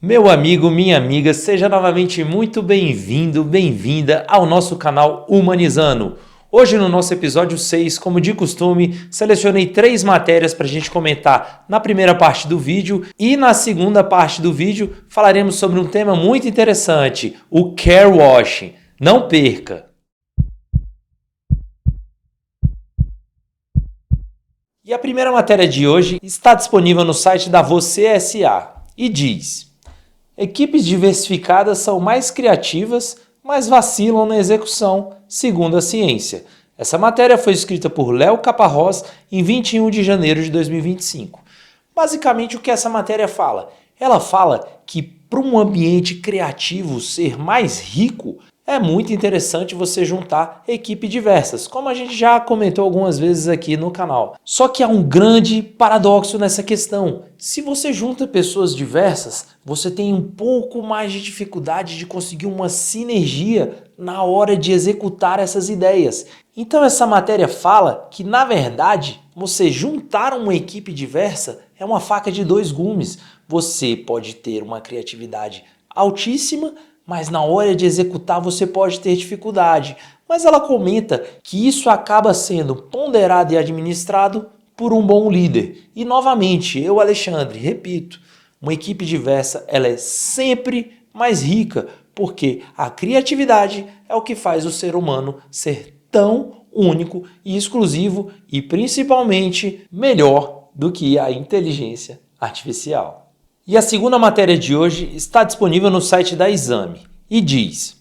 Meu amigo, minha amiga, seja novamente muito bem-vindo, bem-vinda ao nosso canal Humanizando. Hoje no nosso episódio 6, como de costume, selecionei 3 matérias para a gente comentar na primeira parte do vídeo e na segunda parte do vídeo falaremos sobre um tema muito interessante, o care washing. Não perca! E a primeira matéria de hoje está disponível no site da Você S.A. e diz: equipes diversificadas são mais criativas, mas vacilam na execução, segundo a ciência. Essa matéria foi escrita por Léo Caparrós em 21 de janeiro de 2025. Basicamente, o que essa matéria fala? Ela fala que para um ambiente criativo ser mais rico, é muito interessante você juntar equipes diversas, como a gente já comentou algumas vezes aqui no canal. Só que há um grande paradoxo nessa questão. Se você junta pessoas diversas, você tem um pouco mais de dificuldade de conseguir uma sinergia na hora de executar essas ideias. Então essa matéria fala que, na verdade, você juntar uma equipe diversa é uma faca de 2 gumes. Você pode ter uma criatividade altíssima, mas na hora de executar você pode ter dificuldade. Mas ela comenta que isso acaba sendo ponderado e administrado por um bom líder. E novamente, eu, Alexandre, repito, uma equipe diversa ela é sempre mais rica, porque a criatividade é o que faz o ser humano ser tão único e exclusivo e principalmente melhor do que a inteligência artificial. E a segunda matéria de hoje está disponível no site da Exame e diz: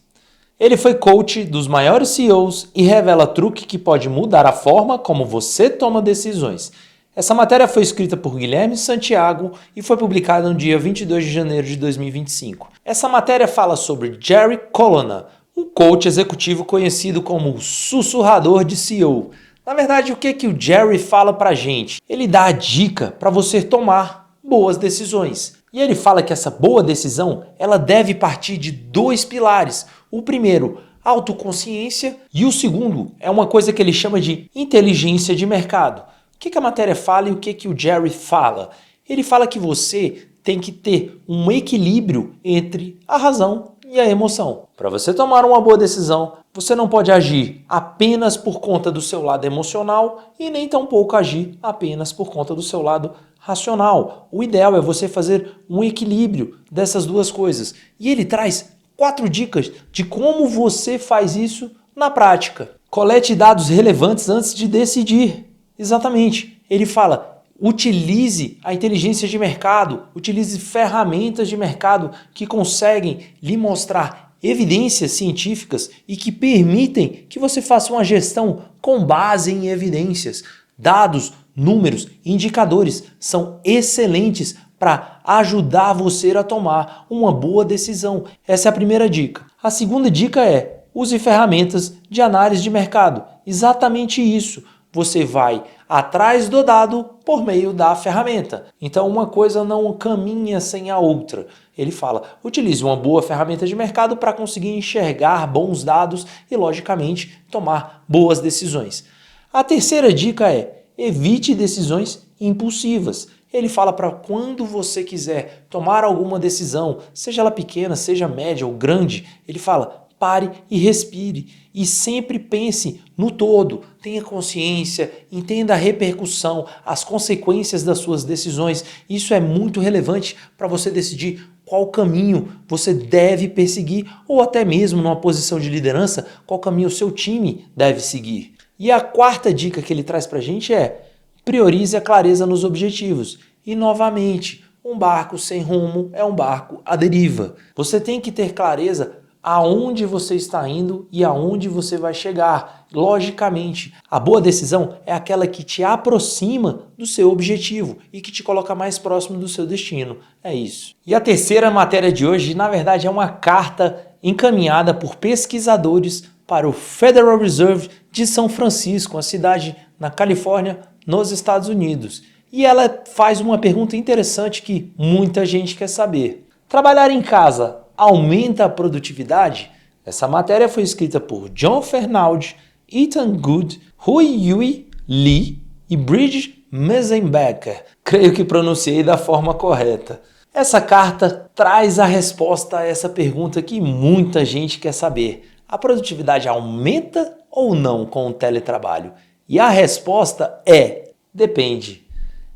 ele foi coach dos maiores CEOs e revela truque que pode mudar a forma como você toma decisões. Essa matéria foi escrita por Guilherme Santiago e foi publicada no dia 22 de janeiro de 2025. Essa matéria fala sobre Jerry Colonna, um coach executivo conhecido como o sussurrador de CEO. Na verdade, o que o Jerry fala pra gente? Ele dá a dica para você tomar boas decisões. E ele fala que essa boa decisão ela deve partir de 2 pilares. O primeiro, autoconsciência, e o segundo é uma coisa que ele chama de inteligência de mercado. O que a matéria fala e o que o Jerry fala? Ele fala que você tem que ter um equilíbrio entre a razão e a emoção. Para você tomar uma boa decisão, você não pode agir apenas por conta do seu lado emocional e nem tampouco agir apenas por conta do seu lado racional. O ideal é você fazer um equilíbrio dessas duas coisas. E ele traz 4 dicas de como você faz isso na prática. Colete dados relevantes antes de decidir. Exatamente. Ele fala: utilize a inteligência de mercado, utilize ferramentas de mercado que conseguem lhe mostrar evidências científicas e que permitem que você faça uma gestão com base em evidências. Dados, números, indicadores são excelentes para ajudar você a tomar uma boa decisão. Essa é a primeira dica. A segunda dica é: use ferramentas de análise de mercado. Exatamente isso. Você vai atrás do dado por meio da ferramenta. Então uma coisa não caminha sem a outra. Ele fala: utilize uma boa ferramenta de mercado para conseguir enxergar bons dados e, logicamente, tomar boas decisões. A terceira dica é: evite decisões impulsivas. Ele fala para quando você quiser tomar alguma decisão, seja ela pequena, seja média ou grande, ele fala: pare e respire e sempre pense no todo. Tenha consciência, entenda a repercussão, as consequências das suas decisões. Isso é muito relevante para você decidir qual caminho você deve perseguir ou até mesmo numa posição de liderança, qual caminho o seu time deve seguir. E a quarta dica que ele traz para a gente é: priorize a clareza nos objetivos. E novamente, um barco sem rumo é um barco à deriva. Você tem que ter clareza aonde você está indo e aonde você vai chegar. Logicamente, a boa decisão é aquela que te aproxima do seu objetivo e que te coloca mais próximo do seu destino. É isso. E a terceira matéria de hoje, na verdade, é uma carta encaminhada por pesquisadores para o Federal Reserve de São Francisco, uma cidade na Califórnia, nos Estados Unidos. E ela faz uma pergunta interessante que muita gente quer saber. Trabalhar em casa aumenta a produtividade? Essa matéria foi escrita por John Fernald, Ethan Good, Hui Yui Lee e Bridget Meisenbecker. Creio que pronunciei da forma correta. Essa carta traz a resposta a essa pergunta que muita gente quer saber. A produtividade aumenta ou não com o teletrabalho? E a resposta é: depende.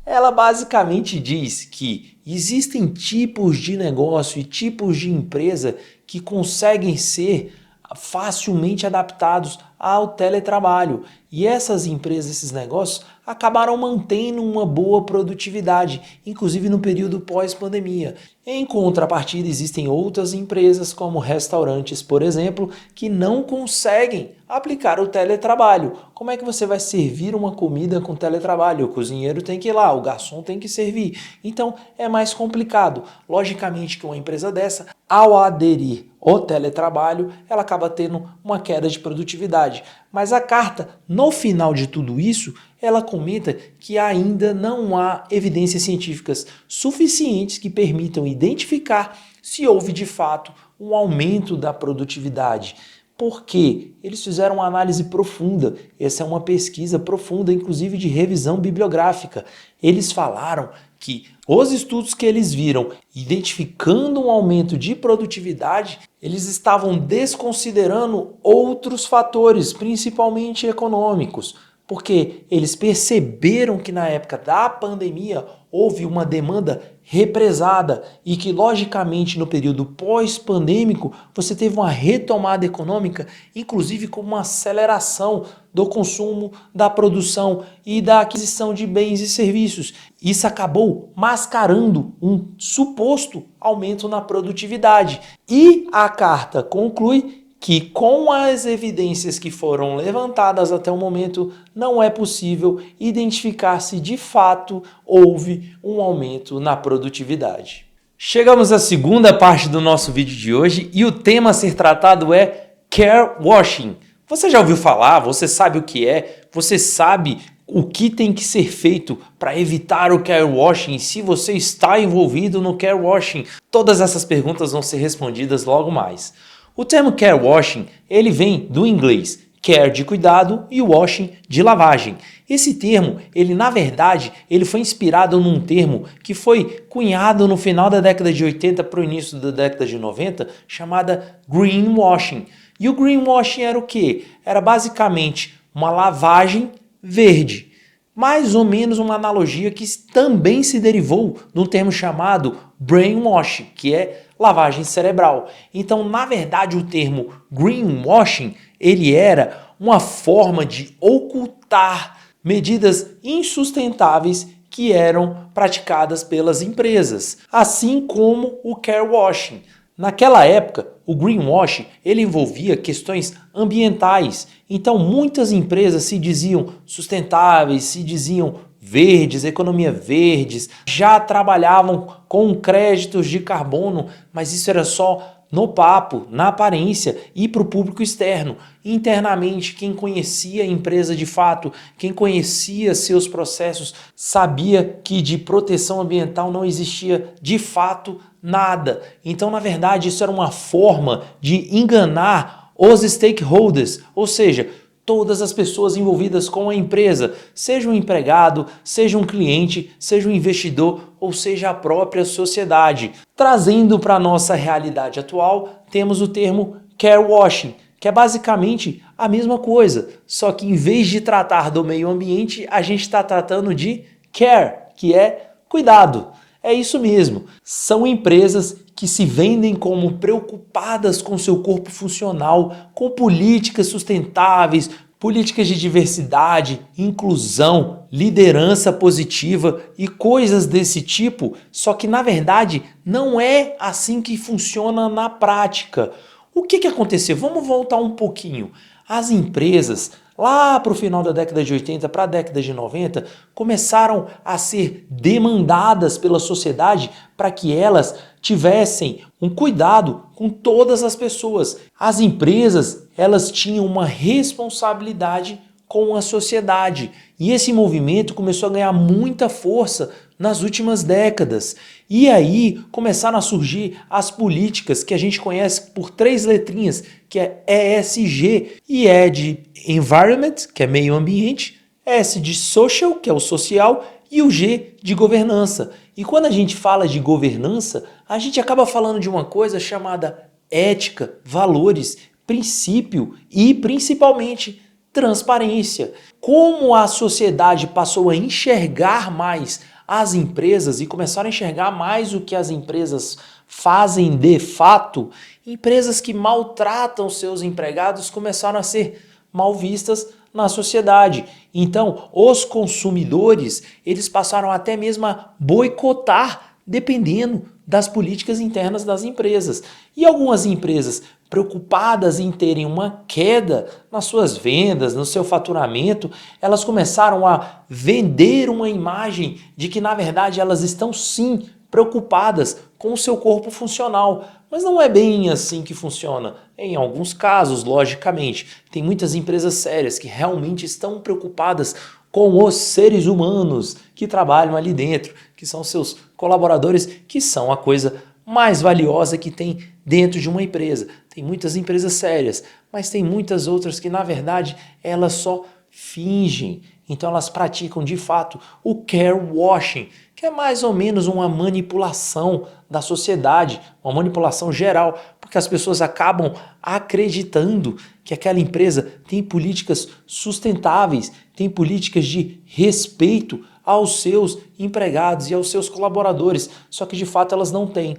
Ela basicamente diz que existem tipos de negócio e tipos de empresa que conseguem ser facilmente adaptados ao teletrabalho. E essas empresas, esses negócios, acabaram mantendo uma boa produtividade, inclusive no período pós-pandemia. Em contrapartida, existem outras empresas, como restaurantes, por exemplo, que não conseguem aplicar o teletrabalho. Como é que você vai servir uma comida com teletrabalho? O cozinheiro tem que ir lá, o garçom tem que servir. Então, é mais complicado. Logicamente que uma empresa dessa, ao aderir ao teletrabalho, ela acaba tendo uma queda de produtividade. Mas a carta, no final de tudo isso, ela comenta que ainda não há evidências científicas suficientes que permitam identificar se houve de fato um aumento da produtividade. Por quê? Eles fizeram uma análise profunda. Essa é uma pesquisa profunda, inclusive de revisão bibliográfica. Eles falaram que os estudos que eles viram, identificando um aumento de produtividade, eles estavam desconsiderando outros fatores, principalmente econômicos, porque eles perceberam que na época da pandemia houve uma demanda represada e que, logicamente, no período pós-pandêmico, você teve uma retomada econômica, inclusive com uma aceleração do consumo, da produção e da aquisição de bens e serviços. Isso acabou mascarando um suposto aumento na produtividade. E a carta conclui que, com as evidências que foram levantadas até o momento, não é possível identificar se de fato houve um aumento na produtividade. Chegamos à segunda parte do nosso vídeo de hoje e o tema a ser tratado é care washing. Você já ouviu falar? Você sabe o que é? Você sabe o que tem que ser feito para evitar o care washing? Se você está envolvido no care washing? Todas essas perguntas vão ser respondidas logo mais. O termo care washing, ele vem do inglês care de cuidado e washing de lavagem. Esse termo, na verdade, ele foi inspirado num termo que foi cunhado no final da década de 80 para o início da década de 90, chamada greenwashing. E o greenwashing era o quê? Era basicamente uma lavagem verde. Mais ou menos uma analogia que também se derivou de um termo chamado brainwashing, que é lavagem cerebral. Então, na verdade, o termo greenwashing, ele era uma forma de ocultar medidas insustentáveis que eram praticadas pelas empresas, assim como o carewashing. Naquela época, o greenwashing ele envolvia questões ambientais. Então, muitas empresas se diziam sustentáveis, se diziam verdes, economia verdes, já trabalhavam com créditos de carbono, mas isso era só no papo, na aparência e para o público externo. Internamente, quem conhecia a empresa de fato, quem conhecia seus processos, sabia que de proteção ambiental não existia de fato nada. Então, na verdade, isso era uma forma de enganar os stakeholders, ou seja, todas as pessoas envolvidas com a empresa, seja um empregado, seja um cliente, seja um investidor ou seja a própria sociedade. Trazendo para a nossa realidade atual, temos o termo carewashing, que é basicamente a mesma coisa, só que em vez de tratar do meio ambiente, a gente está tratando de care, que é cuidado. É isso mesmo, são empresas que se vendem como preocupadas com seu corpo funcional, com políticas sustentáveis, políticas de diversidade, inclusão, liderança positiva e coisas desse tipo, só que na verdade não é assim que funciona na prática. O que aconteceu? Vamos voltar um pouquinho. As empresas, lá para o final da década de 80 para a década de 90, começaram a ser demandadas pela sociedade para que elas tivessem um cuidado com todas as pessoas. As empresas, elas tinham uma responsabilidade com a sociedade. E esse movimento começou a ganhar muita força nas últimas décadas. E aí começaram a surgir as políticas que a gente conhece por 3 letrinhas, que é ESG, e é de Environment, que é meio ambiente, S de Social, que é o social, e o G de governança. E quando a gente fala de governança, a gente acaba falando de uma coisa chamada ética, valores, princípio e principalmente transparência. Como a sociedade passou a enxergar mais as empresas e começaram a enxergar mais o que as empresas fazem de fato, empresas que maltratam seus empregados começaram a ser mal vistas na sociedade. Então, os consumidores, eles passaram até mesmo a boicotar dependendo das políticas internas das empresas. E algumas empresas preocupadas em terem uma queda nas suas vendas, no seu faturamento, elas começaram a vender uma imagem de que, na verdade, elas estão sim preocupadas com o seu corpo funcional. Mas não é bem assim que funciona. Em alguns casos, logicamente, tem muitas empresas sérias que realmente estão preocupadas com os seres humanos que trabalham ali dentro, que são seus colaboradores, que são a coisa mais valiosa que tem dentro de uma empresa. Tem muitas empresas sérias, mas tem muitas outras que, na verdade, elas só fingem. Então elas praticam de fato o care washing, que é mais ou menos uma manipulação da sociedade, uma manipulação geral, porque as pessoas acabam acreditando que aquela empresa tem políticas sustentáveis, tem políticas de respeito aos seus empregados e aos seus colaboradores, só que de fato elas não têm.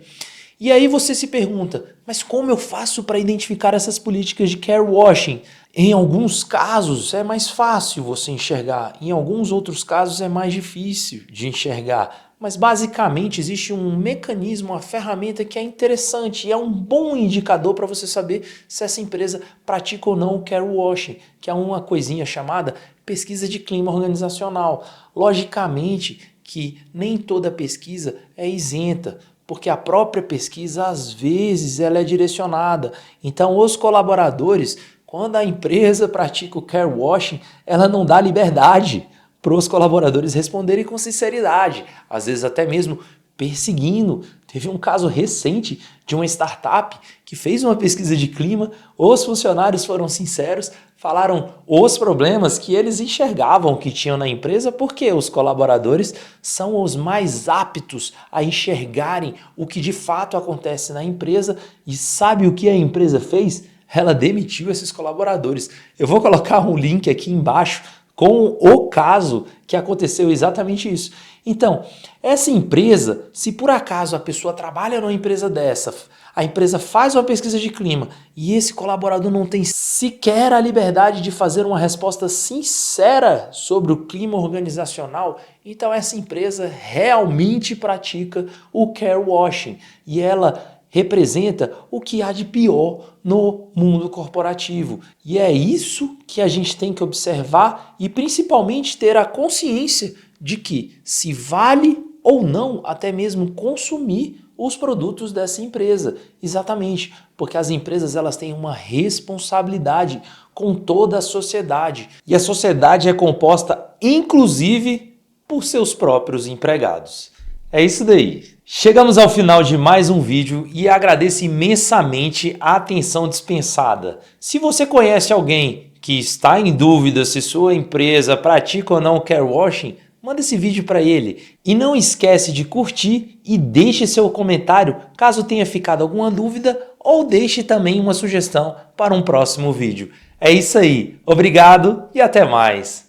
E aí você se pergunta, mas como eu faço para identificar essas políticas de care washing? Em alguns casos é mais fácil você enxergar, em alguns outros casos é mais difícil de enxergar. Mas basicamente existe um mecanismo, uma ferramenta que é interessante e é um bom indicador para você saber se essa empresa pratica ou não o care washing, que é uma coisinha chamada pesquisa de clima organizacional. Logicamente que nem toda pesquisa é isenta, porque a própria pesquisa às vezes ela é direcionada. Então os colaboradores, quando a empresa pratica o care washing, ela não dá liberdade para os colaboradores responderem com sinceridade, às vezes até mesmo perseguindo. Teve um caso recente de uma startup que fez uma pesquisa de clima, os funcionários foram sinceros, falaram os problemas que eles enxergavam que tinham na empresa, porque os colaboradores são os mais aptos a enxergarem o que de fato acontece na empresa. E sabe o que a empresa fez? Ela demitiu esses colaboradores. Eu vou colocar um link aqui embaixo com o caso que aconteceu exatamente isso. Então, essa empresa, se por acaso a pessoa trabalha numa empresa dessa, a empresa faz uma pesquisa de clima e esse colaborador não tem sequer a liberdade de fazer uma resposta sincera sobre o clima organizacional, então essa empresa realmente pratica o care washing e ela representa o que há de pior no mundo corporativo. E é isso que a gente tem que observar e principalmente ter a consciência de que se vale ou não até mesmo consumir os produtos dessa empresa. Exatamente, porque as empresas elas têm uma responsabilidade com toda a sociedade. E a sociedade é composta inclusive por seus próprios empregados. É isso daí. Chegamos ao final de mais um vídeo e agradeço imensamente a atenção dispensada. Se você conhece alguém que está em dúvida se sua empresa pratica ou não o care washing, manda esse vídeo para ele. E não esquece de curtir e deixe seu comentário caso tenha ficado alguma dúvida ou deixe também uma sugestão para um próximo vídeo. É isso aí. Obrigado e até mais.